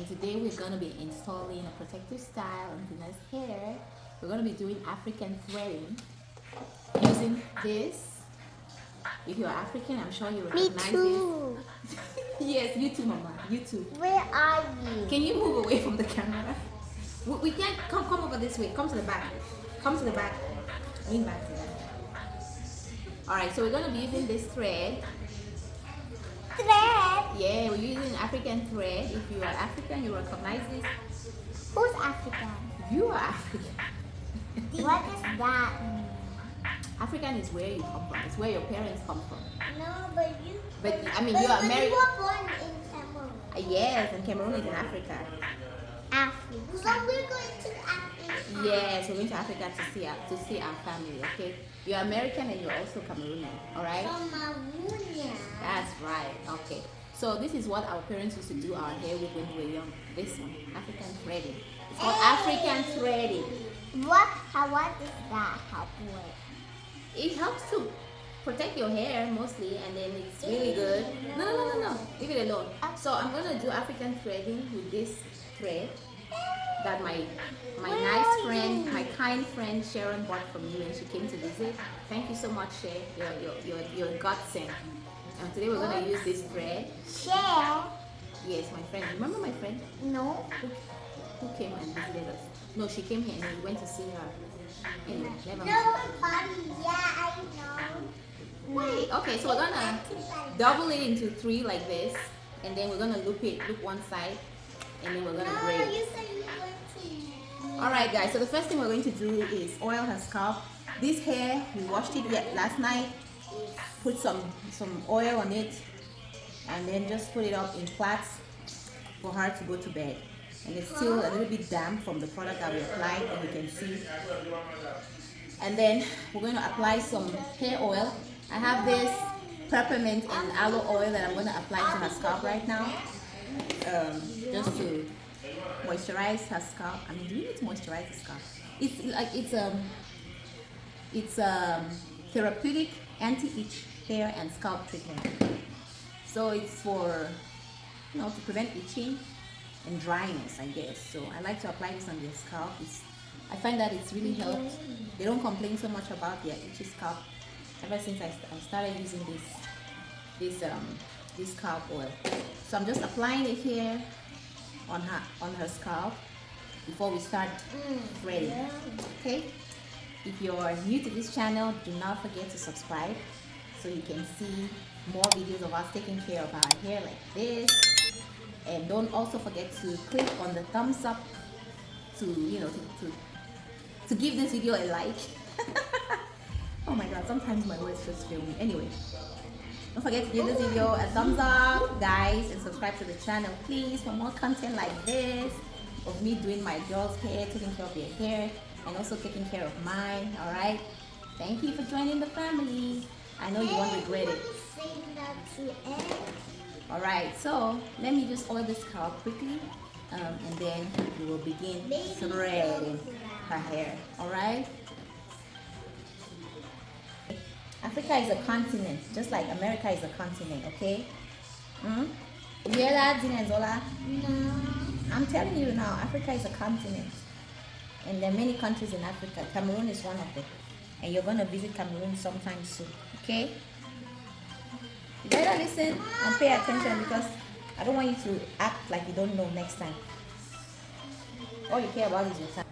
and today we're going to be installing a protective style on Tina's hair. We're going to be doing African threading using this. If you're African, I'm sure you Me recognize too. this. Yes, you too, Mama. You too. Where are you? Can you move away from the camera? We can't come over this way. Come to the back. Come to the back. Lean back. All right. So we're going to be using this thread. Thread. Yeah, we're using African thread. If you are African, you recognize this. Who's African? You are African. What does that mean? African is where you come from. It's where your parents come from. No, but you. But I mean, you are American. You were born in Cameroon. Yes, and Cameroon is in Africa. Africa. So we're going to Africa. Yes, we're going to Africa to see our family. Okay, you're American and you're also Cameroonian. All right. Cameroonian. That's right. Okay. So this is what our parents used to do our hair with when we were young. This one, African threading. It's called African threading. What does that help with? It helps to protect your hair mostly, and then it's really good. No. Leave it alone. So I'm gonna do African threading with this thread that my nice friend, my kind friend Sharon bought for me when she came to visit. Thank you so much, Shay. Your godsend. And today we're gonna use this thread. Share. Yes, my friend. Remember my friend? No. Who came and visited us? No, she came here and we went to see her. Anyway, never mind. No, party. Yeah, I know. Wait, okay, so we're gonna double it into 3 like this, and then we're gonna loop one side, and then we're gonna braid. No, you said you were going to. Alright guys, so the first thing we're going to do is oil her scalp. This hair, we washed it last night, put some oil on it, and then just put it up in plaits for her to go to bed. And it's still a little bit damp from the product that we applied, and you can see. And then we're going to apply some hair oil. I have this peppermint and aloe oil that I'm going to apply to her scalp right now, just to moisturize her scalp. I mean, do you need to moisturize the scalp? It's like it's therapeutic anti-itch hair and scalp treatment. So it's for to prevent itching and dryness, I guess. So I like to apply this on their scalp. I find that it's really helped. They don't complain so much about their itchy scalp ever since I started using this scalp oil. So I'm just applying it here on her scalp before we start threading. Okay. If you're new to this channel, do not forget to subscribe so you can see more videos of us taking care of our hair like this. And don't also forget to click on the thumbs up to give this video a like. Oh my god, sometimes my words just fail me. Anyway, don't forget to give this video a thumbs up, guys, and subscribe to the channel, please, for more content like this of me doing my girls' hair, taking care of their hair, and also taking care of mine. All right. Thank you for joining the family. I know you won't regret it. All right, so let me just oil this scalp quickly, and then we will begin threading her hair. All right. Africa is a continent, just like America is a continent. Okay. You hear that, Zinenzola? No. I'm telling you now, Africa is a continent, and there are many countries in Africa. Cameroon is one of them, and you're gonna visit Cameroon sometime soon. Okay. You better listen and pay attention, because I don't want you to act like you don't know next time. All you care about is your time.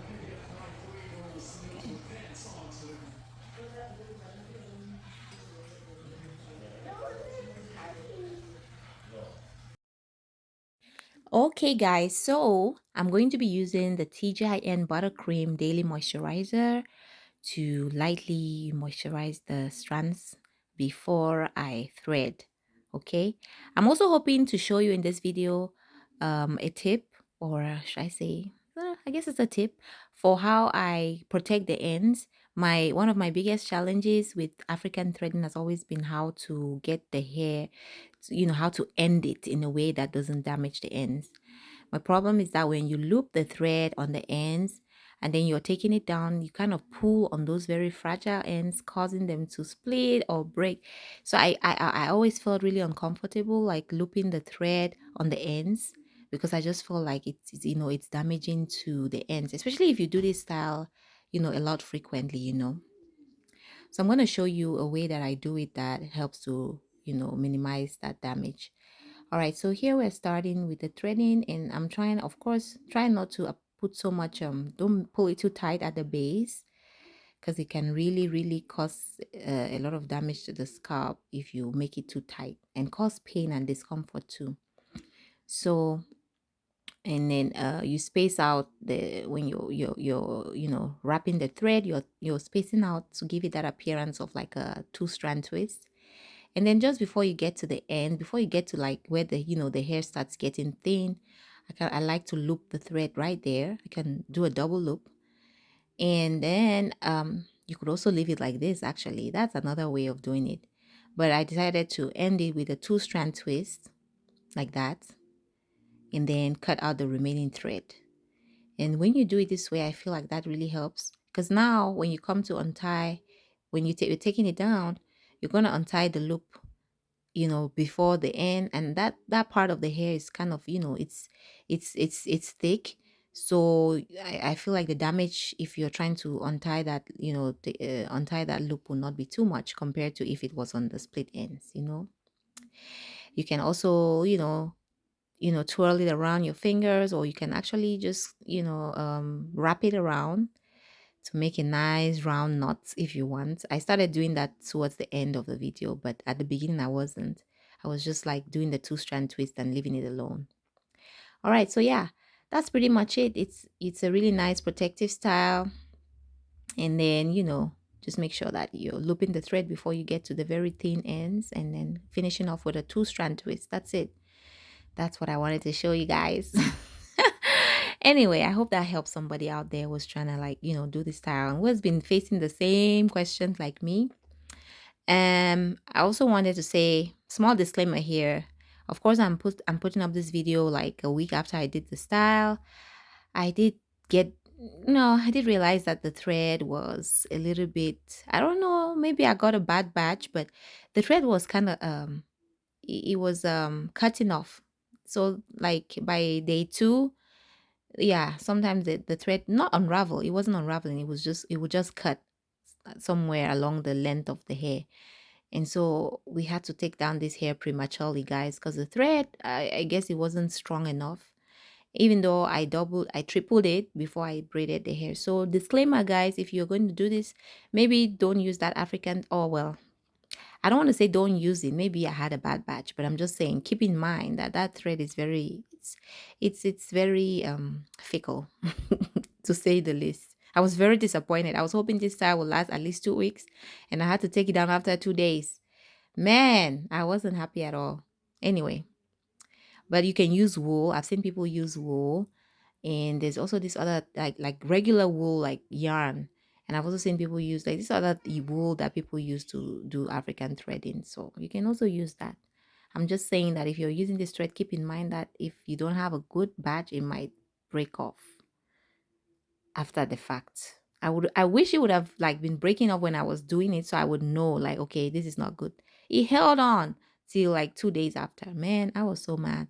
Okay guys, so I'm going to be using the TGIN Buttercream Daily Moisturizer to lightly moisturize the strands before I thread. Okay, I'm also hoping to show you in this video a tip, or should I say, I guess it's a tip for how I protect the ends. One of my biggest challenges with African threading has always been how to get the hair, how to end it in a way that doesn't damage the ends. My problem is that when you loop the thread on the ends and then you're taking it down, you kind of pull on those very fragile ends, causing them to split or break. So I always felt really uncomfortable, like looping the thread on the ends, because I just feel like it's damaging to the ends, especially if you do this style, a lot frequently. So I'm going to show you a way that I do it that helps to, minimize that damage. All right, so here we're starting with the threading, and I'm trying, of course, try not to put so much, don't pull it too tight at the base, because it can really, really cause a lot of damage to the scalp if you make it too tight, and cause pain and discomfort too. So, and then you space out when you're wrapping the thread, you're spacing out to give it that appearance of like a two-strand twist. And then just before you get to the end, before you get to like where the hair starts getting thin, I like to loop the thread right there. I can do a double loop. And then you could also leave it like this. Actually, that's another way of doing it. But I decided to end it with a two-strand twist like that, and then cut out the remaining thread. And when you do it this way, I feel like that really helps, because now when you come to untie, when you're taking it down, you're going to untie the loop, before the end, and that part of the hair is kind of, it's thick. So I feel like the damage, if you're trying to untie that, untie that loop, will not be too much compared to if it was on the split ends. You can also, twirl it around your fingers, or you can actually just, wrap it around to make a nice round knot if you want. I started doing that towards the end of the video, but at the beginning I wasn't. I was just like doing the two-strand twist and leaving it alone. All right, so yeah, that's pretty much it. It's a really nice protective style. And then, just make sure that you're looping the thread before you get to the very thin ends, and then finishing off with a two-strand twist. That's it. That's what I wanted to show you guys. Anyway, I hope that helps somebody out there who's trying to do this style and who has been facing the same questions like me. I also wanted to say, small disclaimer here. Of course, I'm putting up this video like a week after I did the style. I did realize that the thread was a little bit, I don't know, maybe I got a bad batch, but the thread was kind of it was cutting off. So like by day 2, yeah, sometimes the thread not unravel, it wasn't unraveling, it would just cut somewhere along the length of the hair. And so we had to take down this hair prematurely, guys, because the thread, I guess it wasn't strong enough, even though I tripled it before I braided the hair. So disclaimer, guys, if you're going to do this, maybe don't use that African, oh well, I don't want to say don't use it. Maybe I had a bad batch, but I'm just saying keep in mind that thread is it's very fickle, to say the least. I was very disappointed. I was hoping this style would last at least 2 weeks, and I had to take it down after 2 days. Man, I wasn't happy at all. Anyway, but you can use wool. I've seen people use wool, and there's also this other like regular wool, like yarn. And I've also seen people use like this other wool that people use to do African threading. So you can also use that. I'm just saying that if you're using this thread, keep in mind that if you don't have a good batch, it might break off after the fact. I wish it would have like been breaking off when I was doing it, so I would know like, okay, this is not good. It held on till like 2 days after. Man, I was so mad.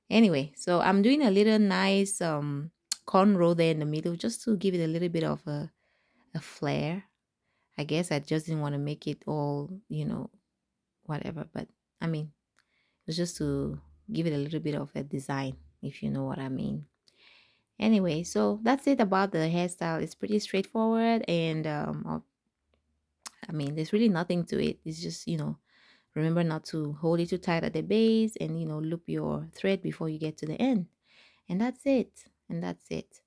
Anyway, so I'm doing a little nice cornrow there in the middle, just to give it a little bit of a flare. I guess I just didn't want to make it all, whatever. But I mean, it was just to give it a little bit of a design, if you know what I mean. Anyway, so that's it about the hairstyle. It's pretty straightforward, and I mean, there's really nothing to it. It's just, remember not to hold it too tight at the base, and loop your thread before you get to the end. And that's it. And that's it.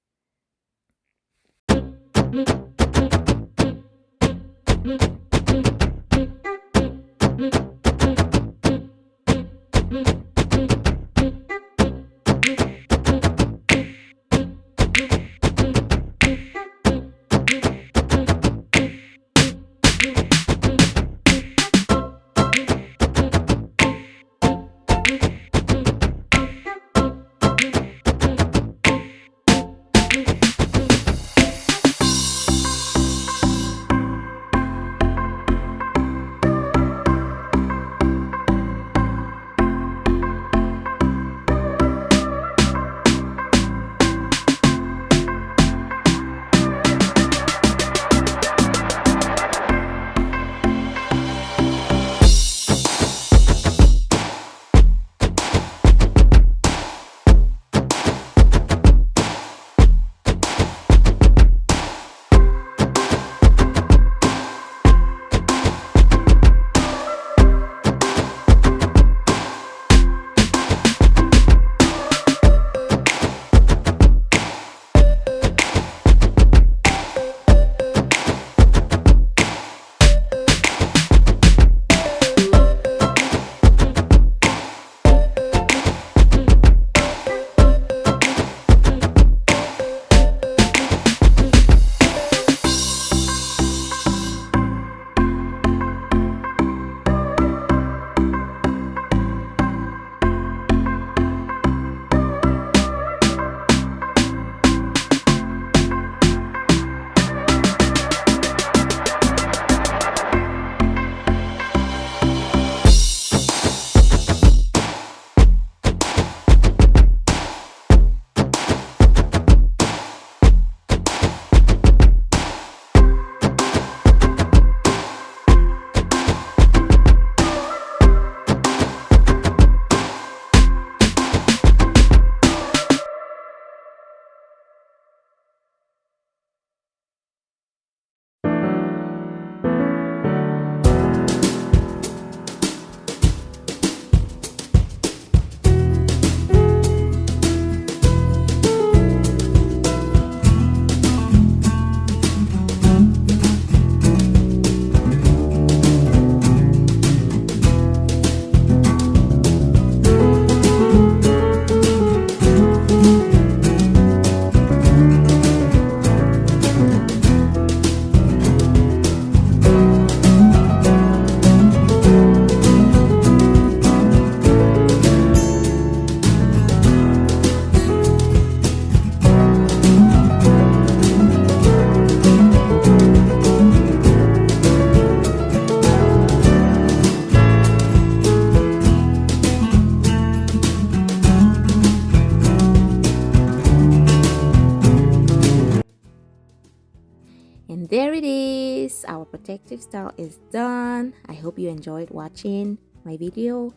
And there it is. Our protective style is done. I hope you enjoyed watching my video.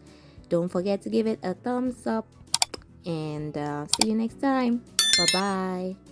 Don't forget to give it a thumbs up. And see you next time. Bye bye.